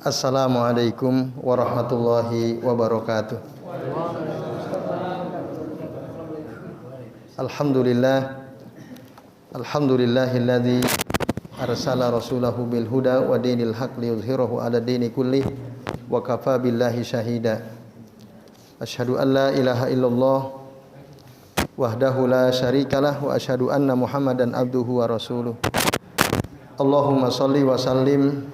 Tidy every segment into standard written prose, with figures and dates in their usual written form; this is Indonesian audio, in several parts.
Assalamualaikum warahmatullahi wabarakatuh. Alhamdulillahilladzi arsala rasulahu bil huda wa dinil haq liyuzhirahu 'ala dini kulli wa kafa billahi syahida. Asyhadu an la ilaha illallah wahdahu la syarikalah wa asyhadu anna Muhammadan abduhu wa rasuluh. Allahumma shalli wa sallim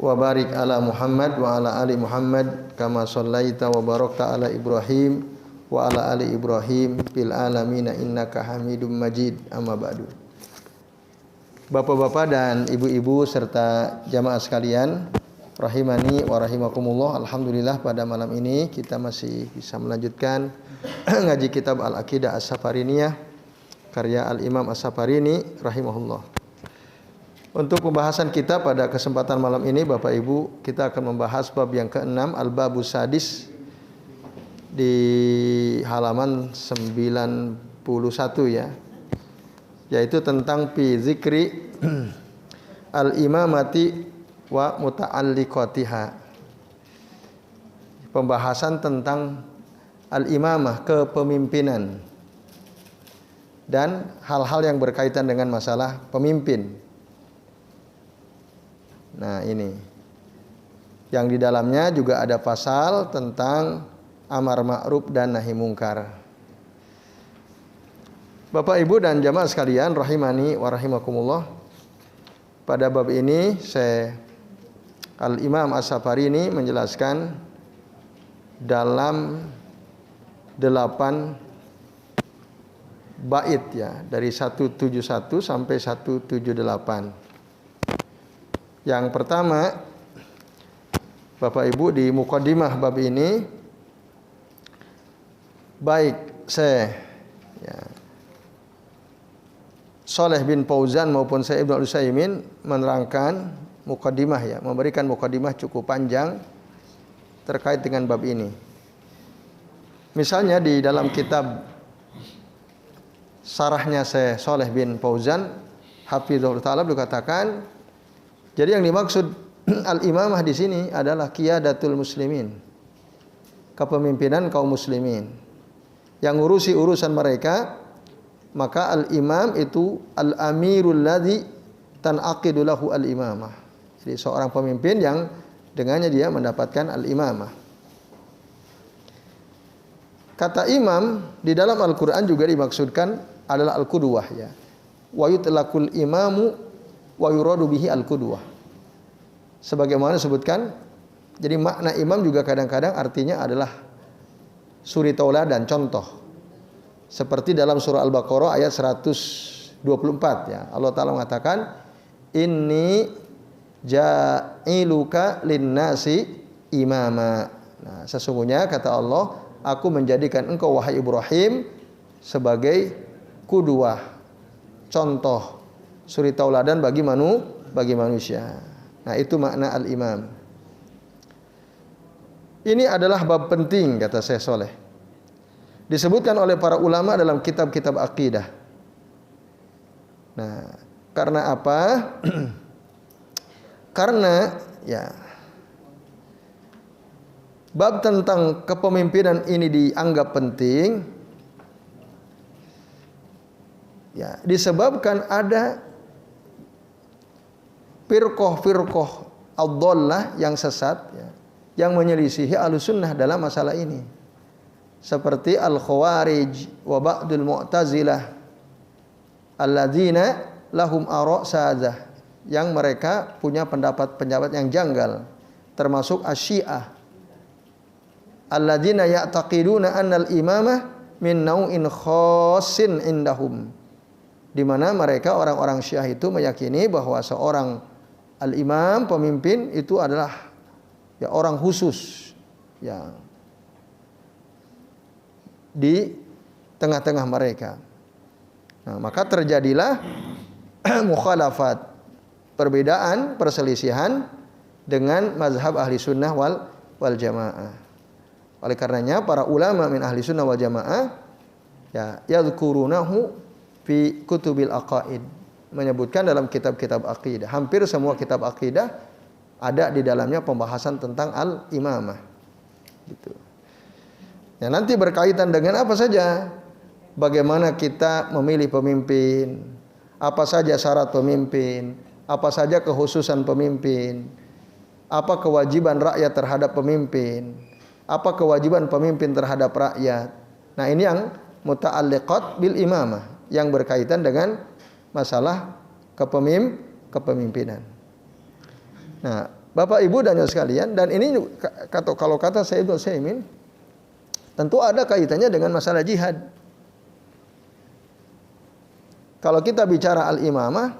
wa barik ala Muhammad wa ala ali Muhammad kama shallaita wa barakta ala Ibrahim wa ala ali Ibrahim fil alamin innaka Hamidum Majid. Amma ba'du. Bapak-bapak dan ibu-ibu serta jamaah sekalian, rahimani wa rahimakumullah. Alhamdulillah pada malam ini kita masih bisa melanjutkan ngaji kitab Al-Aqidah As-Safariniyah karya Al-Imam As-Safarini rahimahullah. Untuk pembahasan kita pada kesempatan malam ini Bapak Ibu, kita akan membahas bab yang ke-6, Al-Babus Sadis, di halaman 91 ya, yaitu tentang fi zikri al-imamati wa muta'alliqatiha. Pembahasan tentang al-imamah, kepemimpinan, dan hal-hal yang berkaitan dengan masalah pemimpin. Nah, ini yang di dalamnya juga ada pasal tentang amar ma'ruf dan nahi mungkar. Bapak Ibu dan jamaah sekalian rahimani wa rahimakumullah. Pada bab ini Al-Imam As-Safarini menjelaskan dalam 8 bait ya, dari 171 sampai 178. Yang pertama, Bapak Ibu, di muqaddimah bab ini, baik Shalih bin Fauzan maupun Syekh Ibnu Utsaimin menerangkan muqaddimah ya, memberikan muqaddimah cukup panjang terkait dengan bab ini. Misalnya di dalam kitab sarahnya Syekh Shalih bin Fauzan hafizahullah taala dikatakan, jadi yang dimaksud al-imamah di sini adalah qiyadatul muslimin, kepemimpinan kaum muslimin yang ngurusi urusan mereka. Maka al-imam itu al-amirul ladzi tanaqidu lahu al-imamah. Jadi seorang pemimpin yang dengannya dia mendapatkan al-imamah. Kata imam di dalam Al-Qur'an juga dimaksudkan adalah al-qudwah ya. Wa yutlaqul imamu wa yuradu bihi al-qudwah. Sebagaimana disebutkan, jadi makna imam juga kadang-kadang artinya adalah suri tauladan, contoh. Seperti dalam surah Al-Baqarah ayat 124 ya. Allah Ta'ala mengatakan, inni ja'iluka linnasi imama. Nah, sesungguhnya kata Allah, aku menjadikan engkau wahai Ibrahim sebagai qudwah, contoh, suri tauladan bagi manusia. Nah, itu makna al-imam. Ini adalah bab penting kata Syekh Shalih. Disebutkan oleh para ulama dalam kitab-kitab akidah. Nah, karena apa? Karena ya, bab tentang kepemimpinan ini dianggap penting ya, disebabkan ada firqah ad-dhallah yang sesat ya, yang menyelisihi Ahlussunnah dalam masalah ini. Seperti al-Khawarij wa ba'dul Mu'tazilah alladzina lahum ara' sadzah, yang mereka punya pendapat-pendapat yang janggal, termasuk Asy-Syiah alladzina ya'taqiduna anna al-imamah min nau'in khassin indahum, di mana mereka orang-orang Syiah itu meyakini bahwa seorang al-imam, pemimpin itu adalah ya orang khusus ya di tengah-tengah mereka. Nah, maka terjadilah mukhalafat, perbedaan, perselisihan dengan mazhab ahli sunnah wal jamaah. Oleh karenanya para ulama min ahli sunnah wal jamaah ya yadhkurunahu fi kutubil aqaid, menyebutkan dalam kitab-kitab akidah. Hampir semua kitab akidah ada di dalamnya pembahasan tentang al-imamah. Gitu. Ya, nanti berkaitan dengan apa saja, bagaimana kita memilih pemimpin, apa saja syarat pemimpin, apa saja kekhususan pemimpin, apa kewajiban rakyat terhadap pemimpin, apa kewajiban pemimpin terhadap rakyat. Nah, ini yang muta'alliqat bil imamah, yang berkaitan dengan masalah kepemimpinan. Nah, Bapak Ibu dan sekalian, dan ini kalau kata Syekh Ibnu Utsaimin, tentu ada kaitannya dengan masalah jihad. Kalau kita bicara al-imamah,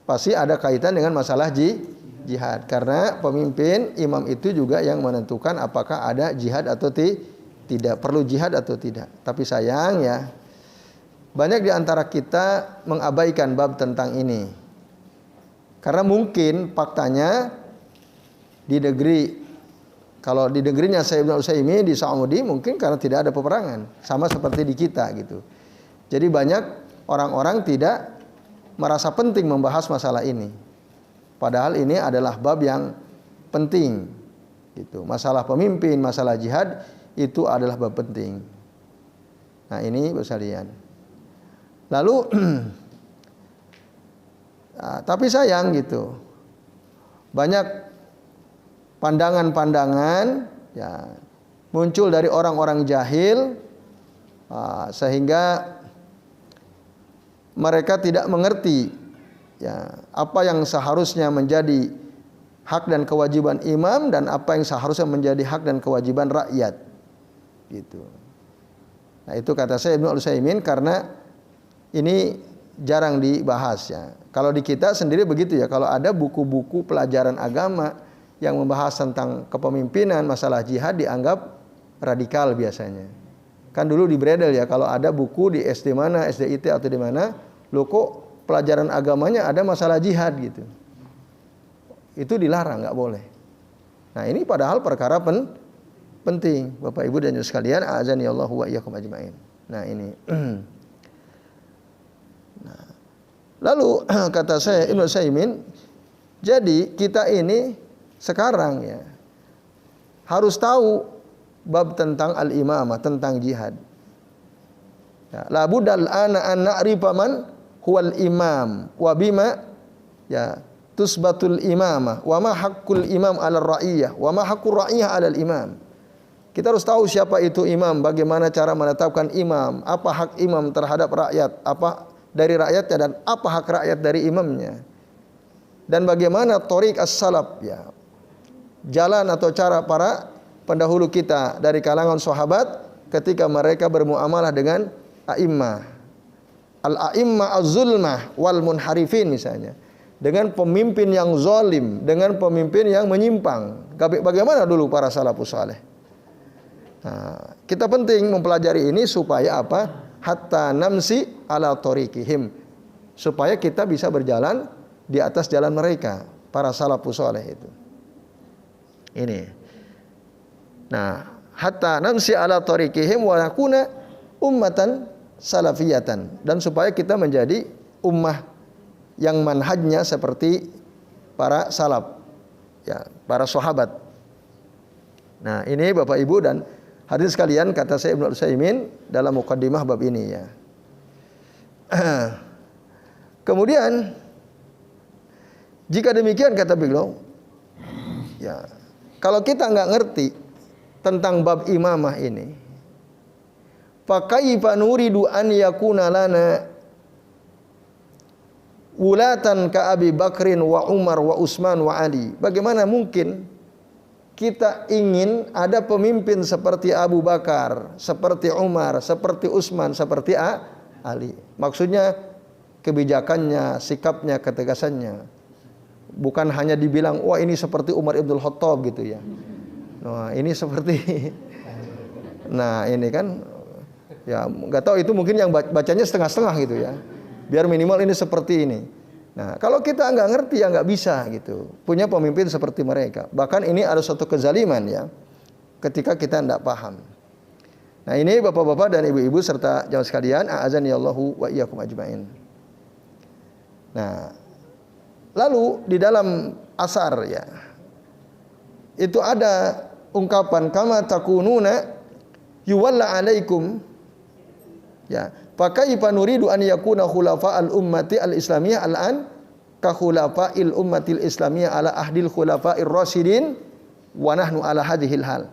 pasti ada kaitan dengan masalah jihad. Karena pemimpin, imam itu juga yang menentukan apakah ada jihad atau tidak, perlu jihad atau tidak. Tapi sayang ya, banyak di antara kita mengabaikan bab tentang ini. Karena mungkin faktanya di negeri, kalau di negerinya Syekh Ibnu Utsaimin di Saudi, mungkin karena tidak ada peperangan, sama seperti di kita gitu. Jadi banyak orang-orang tidak merasa penting membahas masalah ini. Padahal ini adalah bab yang penting gitu. Masalah pemimpin, masalah jihad itu adalah bab penting. Nah, ini sekalian. Lalu tapi sayang gitu, banyak pandangan-pandangan ya muncul dari orang-orang jahil, sehingga mereka tidak mengerti ya apa yang seharusnya menjadi hak dan kewajiban imam dan apa yang seharusnya menjadi hak dan kewajiban rakyat gitu. Nah, itu kata saya Ibnu Utsaimin, karena ini jarang dibahas ya. Kalau di kita sendiri begitu ya, kalau ada buku-buku pelajaran agama yang membahas tentang kepemimpinan, masalah jihad dianggap radikal biasanya. Kan dulu di Bredel ya, kalau ada buku di SD mana, SDIT atau di mana, loh kok pelajaran agamanya ada masalah jihad gitu. Itu dilarang, nggak boleh. Nah, ini padahal perkara penting, Bapak Ibu dan sekalian, a'azani Allahu wa iyyakum ajmain. Nah, ini. Nah, lalu kata saya Ibnu Utsaimin, jadi kita ini sekarang ya harus tahu bab tentang al-imamah, tentang jihad. Ya, la budal ana an na'rifa man huwal imam wa bima ya tusbatul imamah wa ma haqqul imam 'ala ra'iyah wa ma haqqur ra'iyah 'ala al-imam. Kita harus tahu siapa itu imam, bagaimana cara menetapkan imam, apa hak imam terhadap rakyat, apa dari rakyatnya, dan apa hak rakyat dari imamnya. Dan bagaimana thoriq as-salaf ya, jalan atau cara para pendahulu kita dari kalangan sahabat ketika mereka bermuamalah dengan a'immah. Al-a'immah az-zulmah wal munharifin misalnya. Dengan pemimpin yang zalim, dengan pemimpin yang menyimpang. Bagaimana dulu para salafus saleh? Nah, kita penting mempelajari ini supaya apa? Hatta namsi ala thoriqihim. Supaya kita bisa berjalan di atas jalan mereka, para salafus saleh itu. Ini. Nah, hatta namsi ala thoriqihim wa nakuna ummatan salafiyatan, dan supaya kita menjadi ummah yang manhajnya seperti para salaf ya, para sahabat. Nah, ini Bapak Ibu dan hadirin sekalian, kata saya Ibnu Utsaimin dalam muqaddimah bab ini ya. Kemudian jika demikian kata beliau, ya, kalau kita nggak ngerti tentang bab imamah ini, fakaifa nuridu an yakuna lana wulatan ka Abi Bakrin wa Umar wa Utsman wa Ali. Bagaimana mungkin kita ingin ada pemimpin seperti Abu Bakar, seperti Umar, seperti Utsman, seperti Ali. Maksudnya kebijakannya, sikapnya, ketegasannya. Bukan hanya dibilang, wah ini seperti Umar Ibn Khattab gitu ya. Nah, ini seperti nah, ini kan ya nggak tahu, itu mungkin yang bacanya setengah-setengah gitu ya. Biar minimal ini seperti ini. Nah, kalau kita nggak ngerti ya nggak bisa gitu. Punya pemimpin seperti mereka. Bahkan ini ada suatu kezaliman ya, ketika kita tidak paham. Nah, ini bapak-bapak dan ibu-ibu serta jamaah sekalian, a'azani Allahu wa iyyakum ajmain. Nah, lalu di dalam asar ya, itu ada ungkapan kama takununa yuwalla alaikum. Ya, fakaifa nuridu an yakuna khulafa'al ummati al-islamiyah al-an ka khulafa'il ummatil islamiyah ala ahdil khulafa'ir rasyidin wa nahnu ala hadhil hal.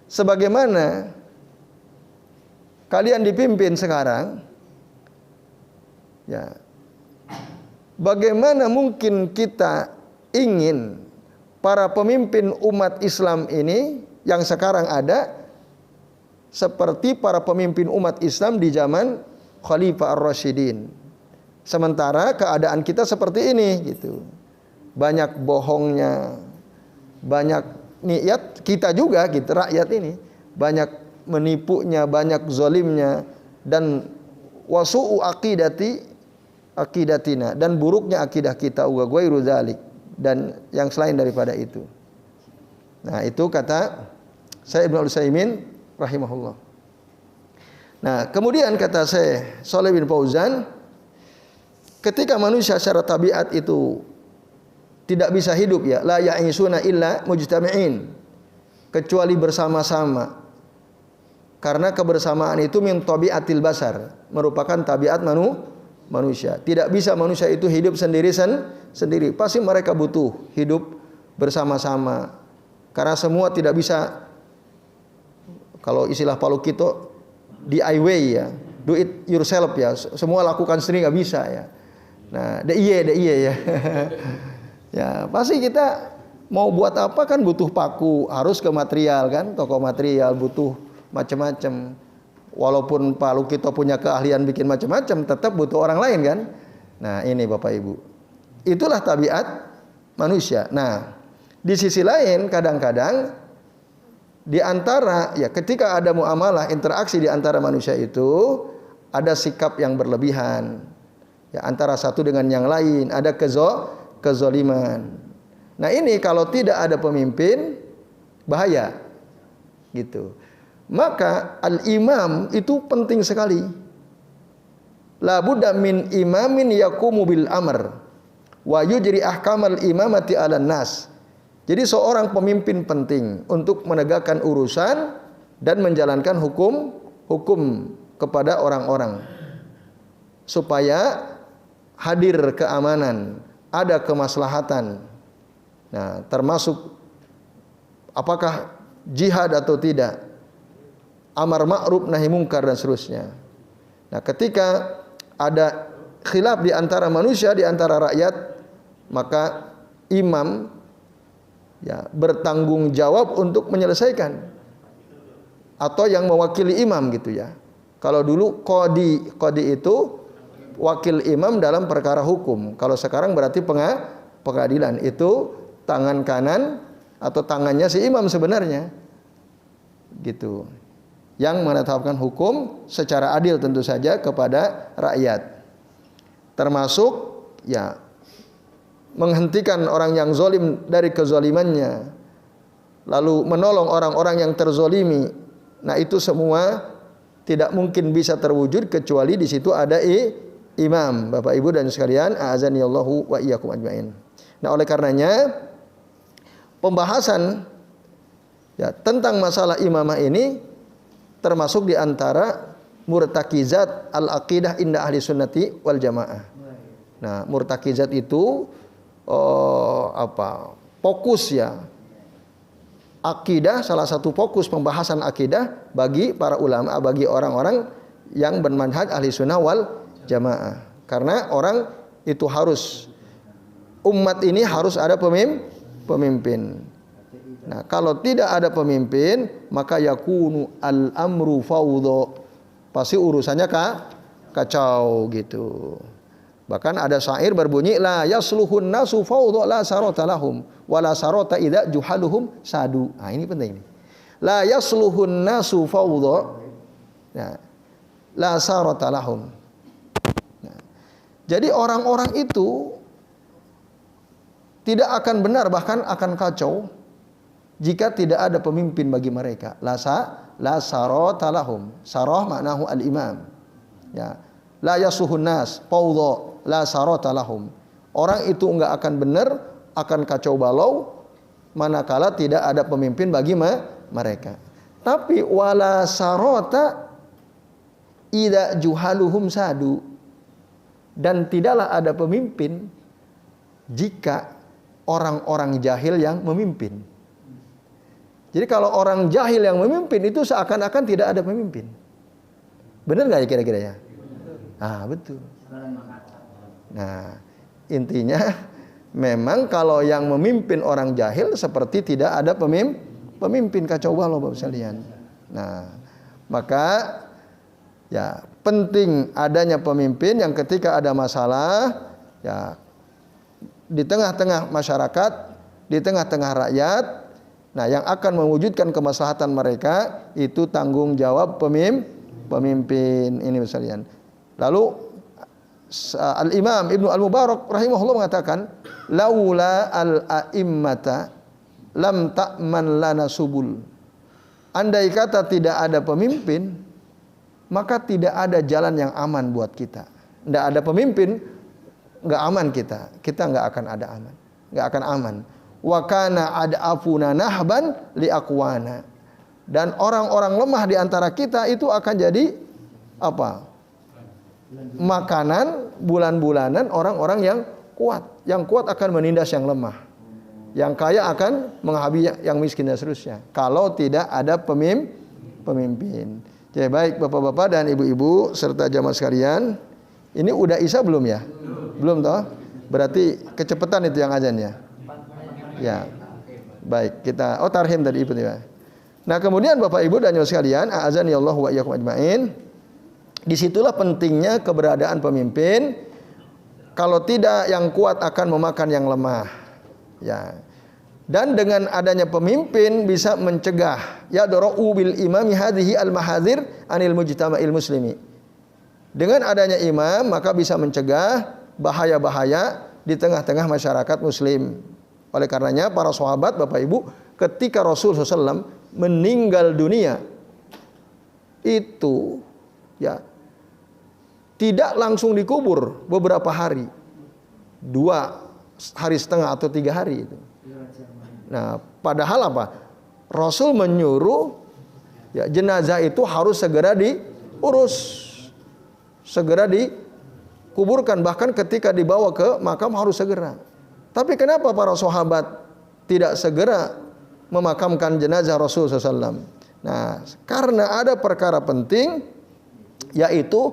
Sebagaimana kalian dipimpin sekarang, ya, bagaimana mungkin kita ingin para pemimpin umat Islam ini yang sekarang ada seperti para pemimpin umat Islam di zaman Khalifah Ar-Rasyidin. Sementara keadaan kita seperti ini gitu. Banyak bohongnya, banyak niat kita juga gitu, rakyat ini banyak menipunya, banyak zalimnya, dan wasu'u aqidatina, dan buruknya akidah kita, wa ghairu dzalik, dan yang selain daripada itu. Nah, itu kata Syekh Ibnu Utsaimin rahimahullah. Nah, kemudian kata Syekh Shalih bin Fauzan, ketika manusia secara tabiat itu tidak bisa hidup, ya, la ya'isuna illa mujtami'in, kecuali bersama-sama. Karena kebersamaan itu min tabiatil basar, merupakan tabiat manusia. Tidak bisa manusia itu hidup sendiri. Pasti mereka butuh hidup bersama-sama. Karena semua tidak bisa, kalau istilah Palu Kito, DIY ya, do it yourself ya. Semua lakukan sendiri nggak bisa ya. Nah, DIY ya. Ya, pasti kita mau buat apa kan butuh paku, harus ke material kan, toko material, butuh macam-macam. Walaupun Pak Lukito punya keahlian bikin macam-macam, tetap butuh orang lain kan. Nah, ini Bapak Ibu, itulah tabiat manusia. Nah, di sisi lain kadang-kadang di antara, ya, ketika ada muamalah, interaksi di antara manusia itu ada sikap yang berlebihan, ya, antara satu dengan yang lain, ada kezoliman. Nah, ini kalau tidak ada pemimpin bahaya gitu. Maka al-imam itu penting sekali. La budda min imamin yaqumu bil amr wa yujri ahkamal imamati 'alan nas. Jadi seorang pemimpin penting untuk menegakkan urusan dan menjalankan hukum kepada orang-orang supaya hadir keamanan, ada kemaslahatan. Nah, termasuk apakah jihad atau tidak, amar ma'ruf nahi mungkar dan seterusnya. Nah, ketika ada khilaf di antara manusia, di antara rakyat, maka imam, ya, bertanggung jawab untuk menyelesaikan, atau yang mewakili imam gitu ya. Kalau dulu qadi itu wakil imam dalam perkara hukum. Kalau sekarang berarti pengadilan, itu tangan kanan atau tangannya si imam sebenarnya gitu, yang menetapkan hukum secara adil tentu saja kepada rakyat, termasuk, ya, menghentikan orang yang zalim dari kezalimannya, lalu menolong orang-orang yang terzalimi. Nah, itu semua tidak mungkin bisa terwujud kecuali di situ ada imam. Bapak Ibu dan sekalian, a'azanillahu wa iyyakum ajmain. Nah, oleh karenanya pembahasan, ya, tentang masalah imamah ini termasuk di antara murtakizat al-aqidah inda ahli sunnati wal jamaah. Nah, murtakizat itu fokus, ya, akidah, salah satu fokus pembahasan akidah bagi para ulama, bagi orang-orang yang bermanhaj ahli sunnah wal jamaah. Karena orang itu harus, umat ini harus ada pemimpin. Nah, kalau tidak ada pemimpin, maka yakunu al-amru fawdha. Pasti urusannya kacau gitu. Bahkan ada syair berbunyi, la yasluhun nasu fawdha la sarata lahum wa la sarata idza juhaluhum sadu. Nah, ini penting. La yasluhun nasu fawdha, nah, la sarata lahum. Nah, jadi orang-orang itu tidak akan benar, bahkan akan kacau jika tidak ada pemimpin bagi mereka. La sarata lahum. Sarah maknahu al-imam. Ya. La yasuhun nas fawdha la sarata lahum. Orang itu enggak akan benar, akan kacau balau manakala tidak ada pemimpin bagi mereka. Tapi wala sarota ida juhaluhum sadu, dan tidaklah ada pemimpin jika orang-orang jahil yang memimpin. Jadi kalau orang jahil yang memimpin itu seakan-akan tidak ada pemimpin. Benar nggak ya kira-kira ya? Ah, betul. Nah, intinya memang kalau yang memimpin orang jahil seperti tidak ada pemimpin, kacau balau Bapak sekalian. Nah, maka ya penting adanya pemimpin yang ketika ada masalah ya di tengah-tengah masyarakat, di tengah-tengah rakyat, nah yang akan mewujudkan kemaslahatan mereka itu tanggung jawab pemimpin ini sekalian. Lalu Al-Imam Ibnu Al-Mubarak rahimahullah mengatakan, laula al-a'immata lam ta'man lana subul. Andai kata tidak ada pemimpin, maka tidak ada jalan yang aman buat kita. Tidak ada pemimpin, nggak aman kita nggak akan ada aman, nggak akan aman. Wa kana ad'afuna nahban li aqwana. Dan orang-orang lemah di antara kita itu akan jadi apa? Makanan bulan-bulanan orang-orang yang kuat. Yang kuat akan menindas yang lemah. Yang kaya akan menghabisi yang miskin dan seterusnya. Kalau tidak ada pemimpin. Jadi baik Bapak-bapak dan Ibu-ibu serta jamaah sekalian, ini udah Isya belum ya? Belum toh? Berarti kecepatan itu yang azan ya? Ya. Baik, kita tarhim tadi Ibu ya. Nah, kemudian Bapak Ibu dan jamaah sekalian, a'azani Allah wa iyyakum ajmain. Disitulah pentingnya keberadaan pemimpin. Kalau tidak, yang kuat akan memakan yang lemah. Ya. Dan dengan adanya pemimpin bisa mencegah ya dara'u bil imami hadhihi al mahadzir anil mujtama'il muslimi. Dengan adanya imam maka bisa mencegah bahaya-bahaya di tengah-tengah masyarakat muslim. Oleh karenanya para sahabat Bapak Ibu ketika Rasul SAW meninggal dunia itu ya tidak langsung dikubur beberapa hari, 2 hari setengah atau 3 hari itu. Nah, padahal apa? Rasul menyuruh ya jenazah itu harus segera diurus, segera dikuburkan, bahkan ketika dibawa ke makam harus segera. Tapi kenapa para sahabat tidak segera memakamkan jenazah Rasul SAW? Nah, karena ada perkara penting, yaitu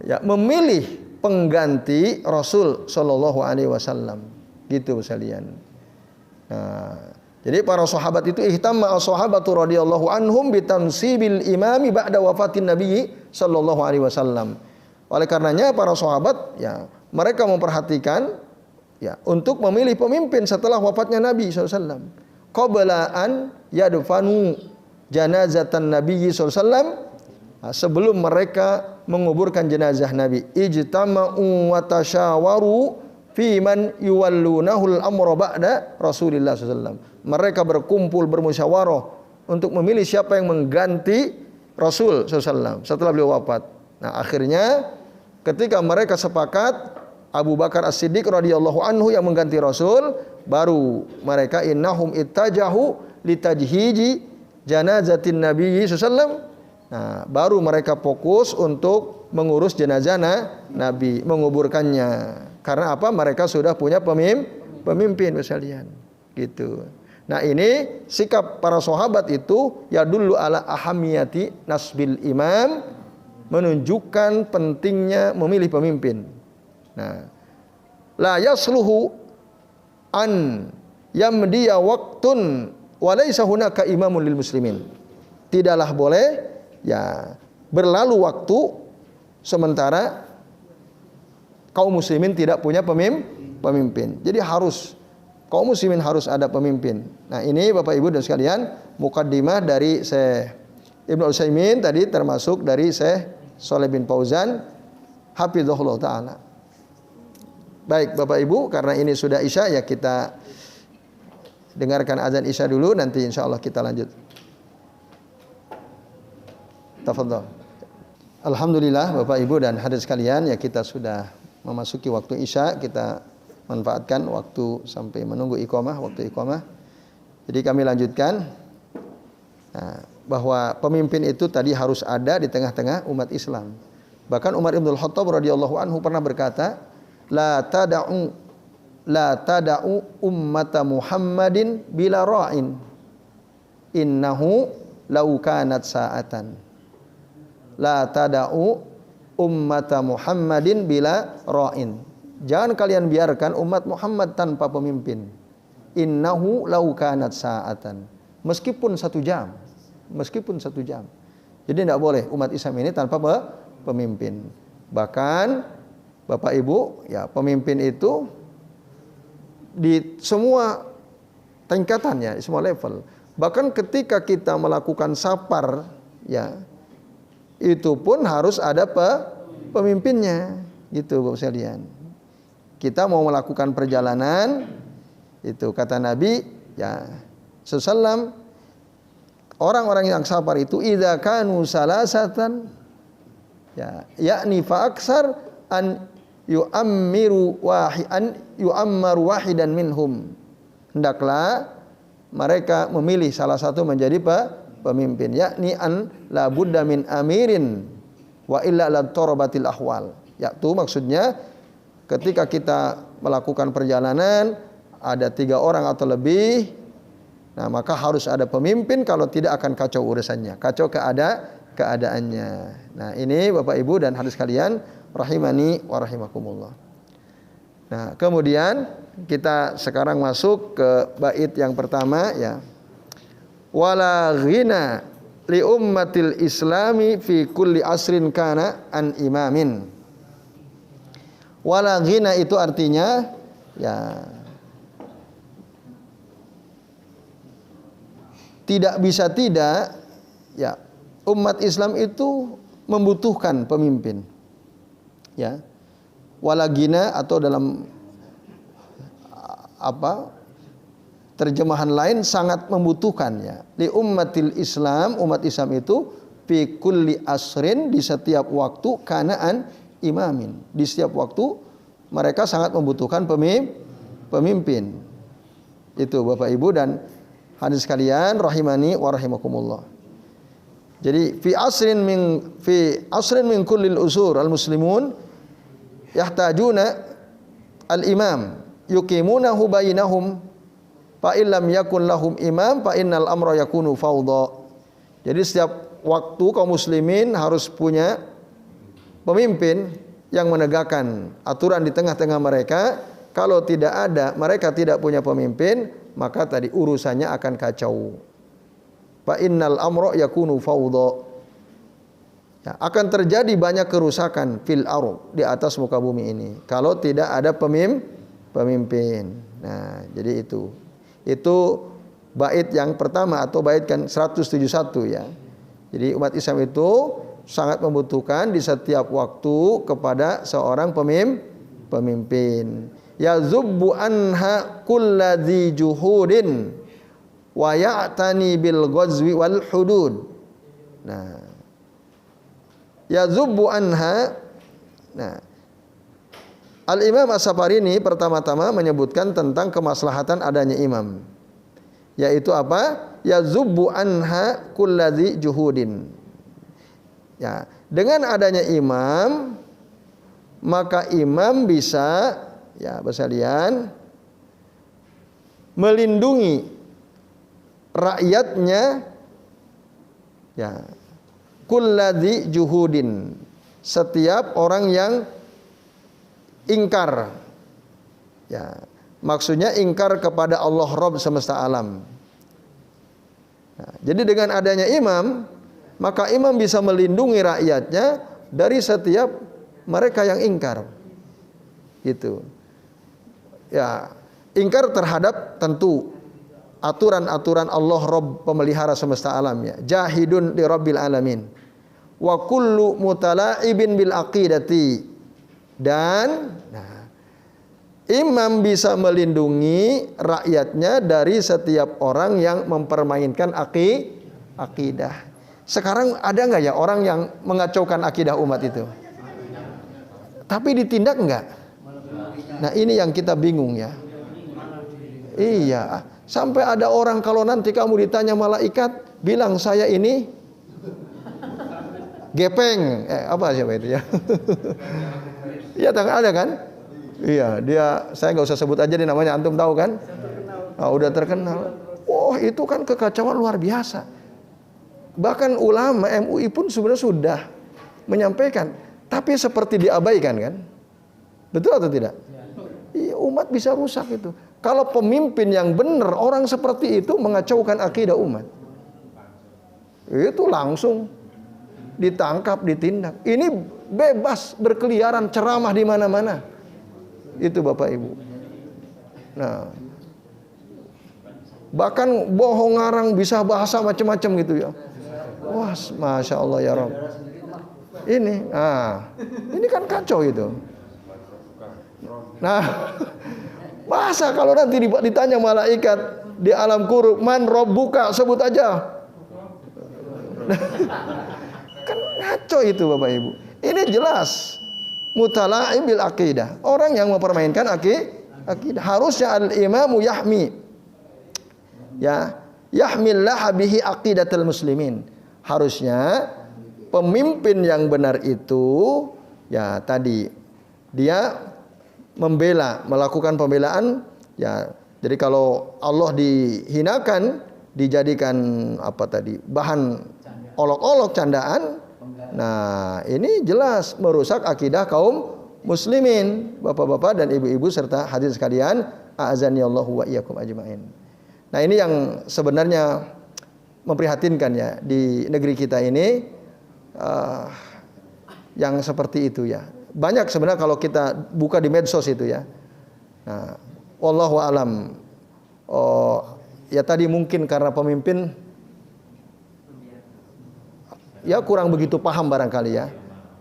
ya memilih pengganti Rasul Shallallahu Alaihi Wasallam, gitu sekalian. Nah, jadi para sahabat itu ihtamma as-sahabatu radhiyallahu anhum bitansibil imami ba'da wafatin Nabi Shallallahu Alaihi Wasallam. Oleh karenanya para sahabat ya mereka memperhatikan ya untuk memilih pemimpin setelah wafatnya Nabi SAW. Qabla an yadfanu janazatan Nabi SAW, sebelum mereka menguburkan jenazah Nabi. Ijtama'u wa tasyawaru fi man yuwallunahul amra ba'da Rasulillah SAW. Mereka berkumpul bermusyawarah untuk memilih siapa yang mengganti Rasul SAW setelah beliau wafat. Nah, akhirnya ketika mereka sepakat Abu Bakar As-Siddiq radhiyallahu anhu yang mengganti Rasul, baru mereka innahum ittajahu litajhiji janazatin Nabi SAW. Nah, baru mereka fokus untuk mengurus jenazah Nabi, menguburkannya. Karena apa? Mereka sudah punya pemimpin sekalian. Gitu. Nah, ini sikap para sahabat itu ya dulu ala ahamiyati nasbil imam, menunjukkan pentingnya memilih pemimpin. Nah, la yasluhu an yamdiya waqtun wa laysa hunaka imamun lil muslimin. Tidaklah boleh ya berlalu waktu sementara kaum muslimin tidak punya pemimpin. Jadi kaum muslimin harus ada pemimpin. Nah, ini Bapak Ibu dan sekalian mukaddimah dari Syekh Ibnu Utsaimin tadi, termasuk dari Syekh Shalih bin Fauzan hafizahullah taala. Baik Bapak Ibu, karena ini sudah Isya ya kita dengarkan azan Isya dulu, nanti insyaallah kita lanjut. Tafadhol. Alhamdulillah Bapak Ibu dan hadirin sekalian, ya kita sudah memasuki waktu Isya, kita manfaatkan waktu sampai menunggu iqamah, waktu iqamah. Jadi kami lanjutkan. Nah, bahwa pemimpin itu tadi harus ada di tengah-tengah umat Islam. Bahkan Umar Ibn Khattab radhiyallahu anhu pernah berkata, la tada'u ummata Muhammadin bila ra'in. Innahu law kanat sa'atan. La tada'u ummata Muhammadin bila ra'in. Jangan kalian biarkan umat Muhammad tanpa pemimpin. Innahu law kanat sa'atan. Meskipun 1 jam. Meskipun 1 jam. Jadi tidak boleh umat Islam ini tanpa pemimpin. Bahkan Bapak Ibu, ya, pemimpin itu di semua tingkatannya, semua level. Bahkan ketika kita melakukan safar, ya, itu pun harus ada pemimpinnya, gitu Bapak sekalian. Kita mau melakukan perjalanan, itu kata Nabi, ya, sallallahu orang-orang yang sabar itu idza kanu salasatan, ya, yakni fa aksar an yu'ammaru wahidan minhum. Hendaklah mereka memilih salah satu menjadi pemimpin, yakni an la budda min amirin wa illa la tarabatil ahwal. Yaitu maksudnya ketika kita melakukan perjalanan ada 3 orang atau lebih, nah maka harus ada pemimpin, kalau tidak akan kacau urusannya, kacau keadaannya. Nah ini Bapak Ibu dan hadirin sekalian rahimani wa rahimakumullah. Nah kemudian kita sekarang masuk ke bait yang pertama, ya. Wala ghina li ummatil islami fi kulli asrin kana an imamin. Wala ghina itu artinya, ya, tidak bisa tidak, ya, umat Islam itu membutuhkan pemimpin, ya. Walagina atau dalam terjemahan lain sangat membutuhkan, ya. Li ummatil Islam, umat Islam itu fi kulli asrin, di setiap waktu, kanaan imamin, di setiap waktu mereka sangat membutuhkan pemimpin. Itu Bapak Ibu dan hadirin sekalian rahimani wa rahimakumullah. Jadi fi asrin min kullil usur al muslimun yahtajuna al imam yuqimunahu bainahum fa illam yakun lahum imam fa innal amra yakunu fawdha. Jadi setiap waktu kaum muslimin harus punya pemimpin yang menegakkan aturan di tengah-tengah mereka. Kalau tidak ada, mereka tidak punya pemimpin, maka tadi urusannya akan kacau. Fa innal amra yakunu fawdha. Ya, akan terjadi banyak kerusakan fil ardh, di atas muka bumi ini kalau tidak ada pemimpin. Nah, jadi itu bait yang pertama atau bait kan 171, ya. Jadi umat Islam itu sangat membutuhkan di setiap waktu kepada seorang pemimpin. Yazubbu anha kulladzi juhudin wa ya'tani bil ghazwi wal hudud. Nah, yazubbu anha. Nah, Al-Imam As-Safarini pertama-tama menyebutkan tentang kemaslahatan adanya imam, yaitu apa? Yazubbu anha kulladzi juhudin. Ya, dengan adanya imam, maka imam bisa, ya, sekalian, melindungi rakyatnya, ya, kulladzi juhudin, setiap orang yang ingkar, ya, maksudnya ingkar kepada Allah Rabb semesta alam. Nah, jadi dengan adanya imam, maka imam bisa melindungi rakyatnya dari setiap mereka yang ingkar, gitu. Ya, ingkar terhadap tentu aturan-aturan Allah Rabb pemelihara semesta alam, ya. Jahidun li rabbil alamin. Wa kullu mutala'ibin bil aqidati. Dan imam bisa melindungi rakyatnya dari setiap orang yang mempermainkan akidah. Sekarang ada nggak ya orang yang mengacaukan akidah umat itu? Tapi ditindak nggak? Nah ini yang kita bingung, ya. Iya, Sampai ada orang kalau nanti kamu ditanya malaikat, bilang saya ini gepeng. Apa siapa itu ya? Iya, ada kan? Iya, dia, saya nggak usah sebut aja dia namanya, antum tahu kan? Udah terkenal. Oh, itu kan kekacauan luar biasa. Bahkan ulama MUI pun sebenarnya sudah menyampaikan, tapi seperti diabaikan kan? Betul atau tidak? Iya, umat bisa rusak itu. Kalau pemimpin yang benar, orang seperti itu mengacaukan akidah umat. Itu langsung ditangkap, ditindak. Ini bebas berkeliaran ceramah di mana-mana. Itu Bapak Ibu. Nah, bahkan bohong ngarang bisa bahasa macam-macam gitu ya. Wah, Masya Allah ya Rabb. Ini kan kacau itu. Nah, masa kalau nanti ditanya malaikat di alam kubur, man rabbuka, sebut aja. Kan ngaco itu Bapak Ibu. Ini jelas mutala'ib bil aqidah. Orang yang mempermainkan akidah. Harusnya al-imamu yahmi. Ya, yahmillah bihi aqidatul muslimin. Harusnya pemimpin yang benar itu ya tadi dia melakukan pembelaan ya. Jadi kalau Allah dihinakan, dijadikan bahan olok-olok, candaan. Nah, ini jelas merusak akidah kaum muslimin, bapak-bapak dan ibu-ibu serta hadirin sekalian, a'azanillahu wa iyyakum ajmain. Nah, ini yang sebenarnya memprihatinkan ya di negeri kita ini, yang seperti itu ya. Banyak sebenarnya kalau kita buka di medsos itu ya. Nah, wallahu alam. Ya tadi mungkin karena pemimpin ya kurang begitu paham barangkali ya.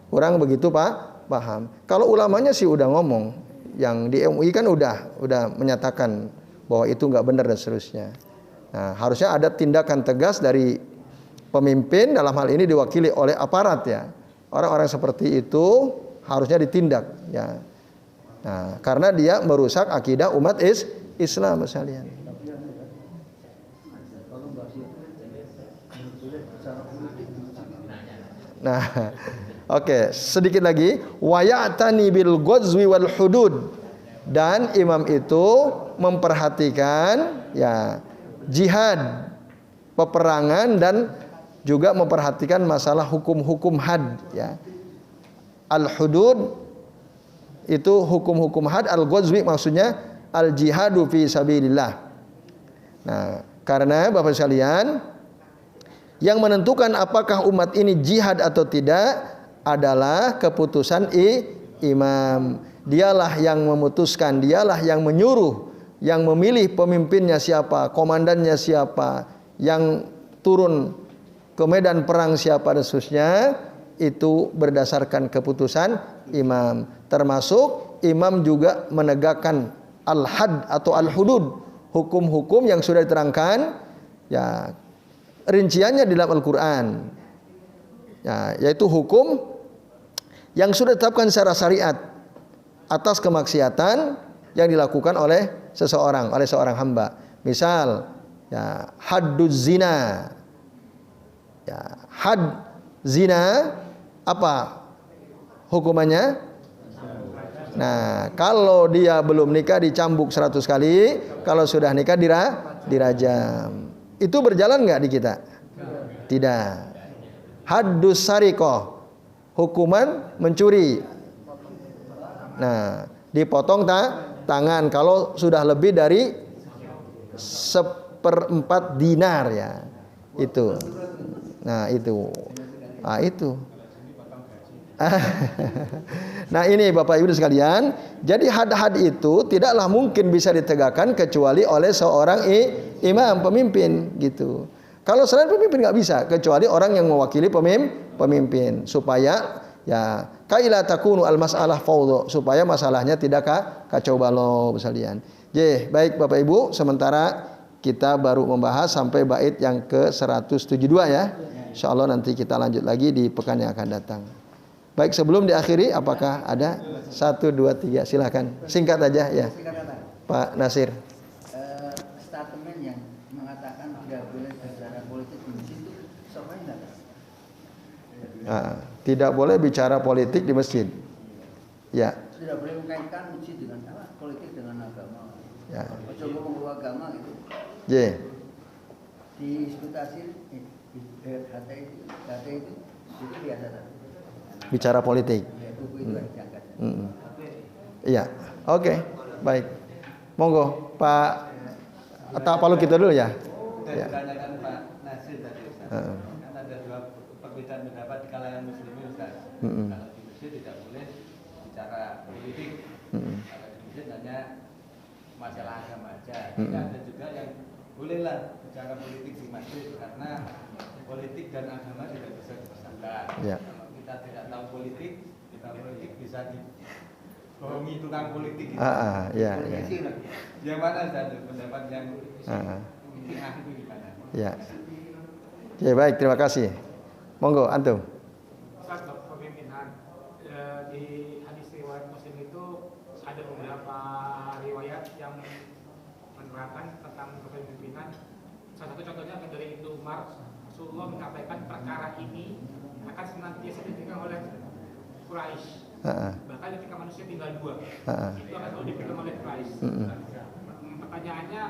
Kurang begitu paham. Kalau ulamanya sih udah ngomong, yang di MUI kan udah menyatakan bahwa itu nggak benar dan seterusnya. Nah, harusnya ada tindakan tegas dari pemimpin, dalam hal ini diwakili oleh aparat ya. Orang-orang seperti itu harusnya ditindak ya. Nah, karena dia merusak akidah umat Islam sekalian. Nah, oke, sedikit lagi, wa ya'tani bil ghazwi wal hudud. Dan imam itu memperhatikan ya jihad, peperangan, dan juga memperhatikan masalah hukum-hukum had ya. Al-hudud itu hukum-hukum had, al-ghazwi maksudnya al-jihadu fi sabilillah. Nah, karena Bapak sekalian, yang menentukan apakah umat ini jihad atau tidak adalah keputusan imam. Dialah yang memutuskan, dialah yang menyuruh, yang memilih pemimpinnya siapa, komandannya siapa, yang turun ke medan perang siapa dan seterusnya. Itu berdasarkan keputusan imam. Termasuk imam juga menegakkan al-had atau al-hudud, hukum-hukum yang sudah diterangkan ya, rinciannya di dalam Al-Quran ya, yaitu hukum yang sudah ditetapkan secara syariat atas kemaksiatan yang dilakukan oleh seorang hamba. Misal ya, hadduz zina ya, had zina apa hukumannya? Nah, kalau dia belum nikah dicambuk 100 kali, kalau sudah nikah dirajam. Itu berjalan nggak di kita? Tidak. Haddus sariqah, hukuman mencuri. Nah, dipotong tangan kalau sudah lebih dari 1/4 dinar ya. Itu. Nah, itu. Nah, ini Bapak Ibu sekalian, jadi had-had itu tidaklah mungkin bisa ditegakkan kecuali oleh seorang imam, pemimpin gitu. Kalau selain pemimpin nggak bisa, kecuali orang yang mewakili pemimpin supaya ya kaila takunu al-mas'alah fawdhu, supaya masalahnya tidak kacau balau sekalian. Baik Bapak Ibu, sementara kita baru membahas sampai bait yang ke-172 ya. Insyaallah nanti kita lanjut lagi di pekan yang akan datang. Baik, sebelum diakhiri, apakah ada 1, 2, 3? Silakan, singkat aja ya, Pak Nasir. Statementnya mengatakan tidak boleh bicara politik di masjid itu sampai enggak? Tidak boleh bicara politik di masjid. Ya. Tidak boleh mengaitkan masjid dengan politik dengan agama. Ya. Coba membawa agama gitu. J. Diskutasi data itu biasa tak? Bicara politik. Ya, buku itu harus diangkat. Iya. Oke. Baik. Monggo Pak. Atau Palu kita dulu ya. Ya. Ditanyakan Pak Nasir tadi Ustaz. Kan ada dua perbedaan pendapat di kalangan muslimin Ustaz. Kalau di masjid tidak boleh bicara politik. Kalau di masjid hanya masalah agama aja. Ada juga yang bolehlah bicara politik di masjid karena politik dan agama tidak bisa dipisahkan. Ya. Kalau kita tidak tahu politik, kita politik bisa dibohongi tukang politik. Gitu. Ya. Yang mana Ustaz pendapat yang itu gimana? Ya. Oke, baik, terima kasih. Monggo antum. Ustaz, pemimpinan di hadis riwayat Muslim itu ada beberapa riwayat yang menerangkan tentang kepemimpinan. Salah satu contohnya dari Ibnu Umar, Rasulullah mengatakan perkara ini akan senantiasa dipegang oleh Quraisy. Bahkan ketika manusia tinggal dua, itu akan selalu dipegang oleh Quraisy. Pertanyaannya,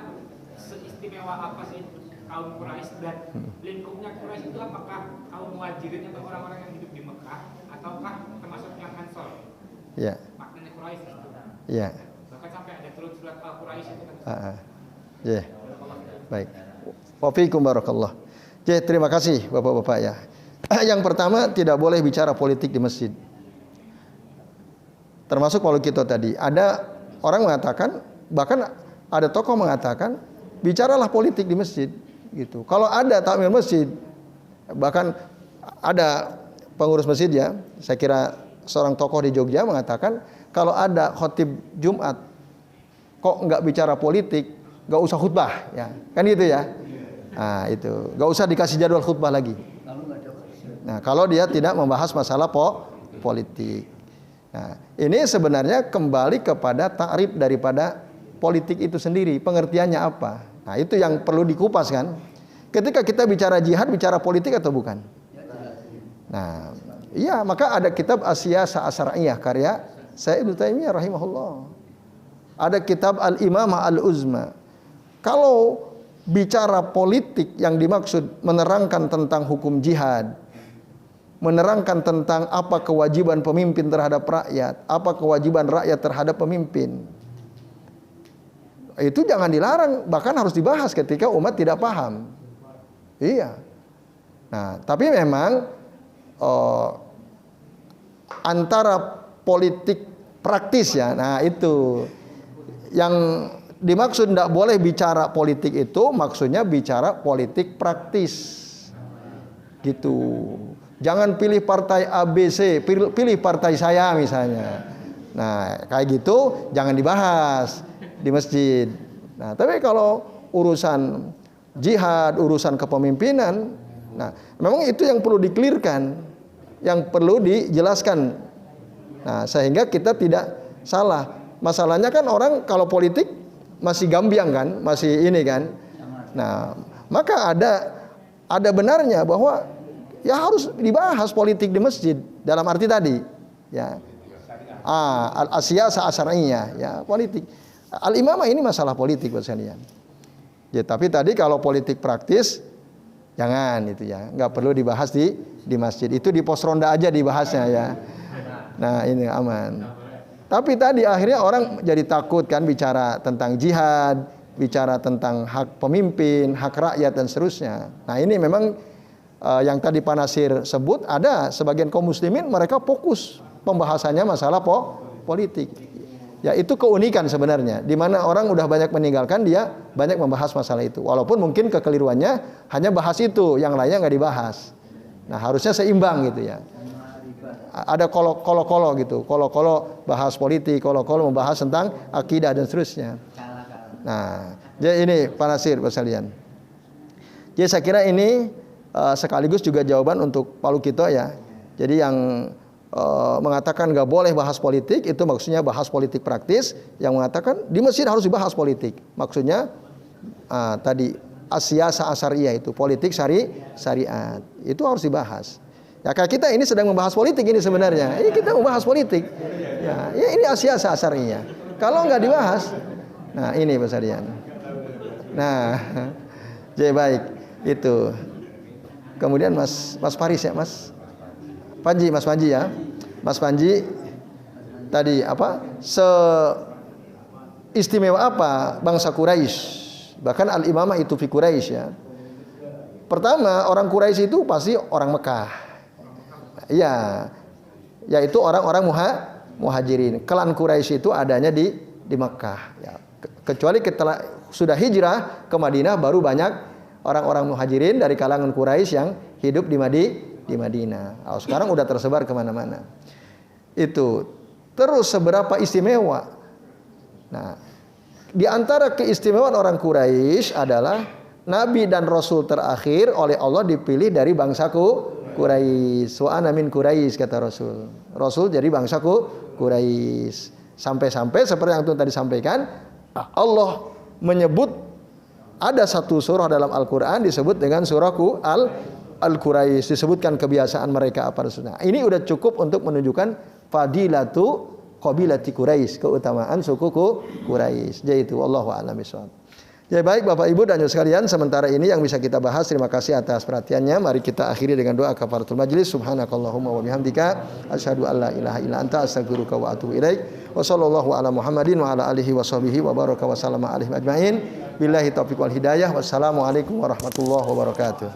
seistimewa apa sih kaum Quraisy dan lingkupnya Quraisy itu apakah kaum Muhajirin atau orang-orang yang hidup di Mekah ataukah termasuk yang Ansor? Ya. Maknanya Quraisy itu. Ya. Bahkan sampai ada turun surat Al-Quraisy itu kan. Ya. Baik. Wa fiikum barakallah. Jadi terima kasih Bapak-bapak ya. Yang pertama, tidak boleh bicara politik di masjid. Termasuk kalau kita tadi ada orang mengatakan, bahkan ada tokoh mengatakan, bicaralah politik di masjid gitu. Kalau ada takmir masjid, bahkan ada pengurus masjid ya, saya kira seorang tokoh di Jogja mengatakan, kalau ada khotib Jumat kok nggak bicara politik, nggak usah khutbah ya, kan gitu ya. Nah itu, nggak usah dikasih jadwal khutbah lagi. Nah kalau dia tidak membahas masalah politik. Nah ini sebenarnya kembali kepada ta'rif daripada politik itu sendiri, pengertiannya apa. Nah itu yang perlu dikupas kan. Ketika kita bicara jihad, bicara politik atau bukan? Nah iya, maka ada kitab As-Siyasah Asy-Syar'iyyah karya Syekh Ibnu Taimiyah rahimahullah. Ada kitab Al-Imamah Al-Uzma. Kalau bicara politik yang dimaksud menerangkan tentang hukum jihad, menerangkan tentang apa kewajiban pemimpin terhadap rakyat, apa kewajiban rakyat terhadap pemimpin, itu jangan dilarang, bahkan harus dibahas ketika umat tidak paham. Iya. Nah, tapi memang antara politik praktis ya. Nah, itu yang dimaksud tidak boleh bicara politik itu maksudnya bicara politik praktis. Gitu. Jangan pilih partai ABC, pilih partai saya misalnya. Nah, kayak gitu jangan dibahas di masjid. Nah, tapi kalau urusan jihad, urusan kepemimpinan, nah, memang itu yang perlu dikelirkan, yang perlu dijelaskan. Nah, sehingga kita tidak salah. Masalahnya kan orang kalau politik masih gambiang kan, masih ini kan. Nah, maka ada benarnya bahwa ya harus dibahas politik di masjid dalam arti tadi, ya. Al-Siyasah Asy-Syar'iyyah, ya, politik. Al-Imamah ini masalah politik buat sekalian. Ya, tapi tadi kalau politik praktis jangan itu ya, nggak perlu dibahas di masjid. Itu di pos ronda aja dibahasnya ya. Nah, ini aman. Tapi tadi akhirnya orang jadi takut kan bicara tentang jihad, bicara tentang hak pemimpin, hak rakyat dan seterusnya. Nah, ini memang yang tadi Pak Nasir sebut, ada sebagian kaum muslimin mereka fokus pembahasannya masalah politik. Ya itu keunikan sebenarnya, di mana orang udah banyak meninggalkan, dia banyak membahas masalah itu. Walaupun mungkin kekeliruannya hanya bahas itu, yang lainnya nggak dibahas. Nah harusnya seimbang gitu ya. Ada kolo-kolo gitu, kolo-kolo bahas politik, kolo-kolo membahas tentang akidah dan seterusnya. Nah, jadi ini Pak Nasir, Pak Salian. Jadi saya kira ini sekaligus juga jawaban untuk Palu Kito ya. Jadi yang mengatakan nggak boleh bahas politik itu maksudnya bahas politik praktis. Yang mengatakan di masjid harus dibahas politik, maksudnya tadi as-siyasah asariyah itu, politik syariat. Itu harus dibahas. Ya kayak kita ini sedang membahas politik ini sebenarnya. Ini kita membahas politik. Ya ini as-siyasah asariyah. Kalau nggak dibahas, nah ini Pak Sadian. Nah, jadi baik itu. Kemudian Mas Faris ya, Mas Panji ya. Mas Panji tadi apa? Istimewa apa bangsa Quraisy? Bahkan al-imamah itu fi Quraisy ya. Pertama, orang Quraisy itu pasti orang Mekah. Ya, yaitu orang-orang muhajirin. Klan Quraisy itu adanya di Mekah ya. Kecuali sudah hijrah ke Madinah baru banyak orang-orang muhajirin dari kalangan Quraisy yang hidup di Madinah. Oh, sekarang udah tersebar kemana-mana. Itu. Terus seberapa istimewa? Nah, di antara keistimewaan orang Quraisy adalah Nabi dan Rasul terakhir oleh Allah dipilih dari bangsaku Quraisy. Wa ana min Quraisy kata Rasul. Rasul jadi bangsaku Quraisy. Sampai-sampai seperti yang tadi sampaikan, Allah menyebut ada satu surah dalam Al-Qur'an disebut dengan surahku Al-Quraisy, disebutkan kebiasaan mereka apa dan ini udah cukup untuk menunjukkan fadilatu qabilati Quraisy, keutamaan suku Quraisy. Jadi itu wallahu a'lam bishawab. Ya baik Bapak Ibu dan sekalian, sementara ini yang bisa kita bahas. Terima kasih atas perhatiannya. Mari kita akhiri dengan doa kafaratul majlis. Subhanakallahumma wa bihamdika asyhadu an la ilaha illa anta astaghfiruka wa atubu ilaik. Wa sallallahu ala Muhammadin wa ala alihi wa sahbihi wa baraka wa sallama alaihi ajmain. Billahi taufiq wal hidayah. Wassalamualaikum warahmatullahi wabarakatuh.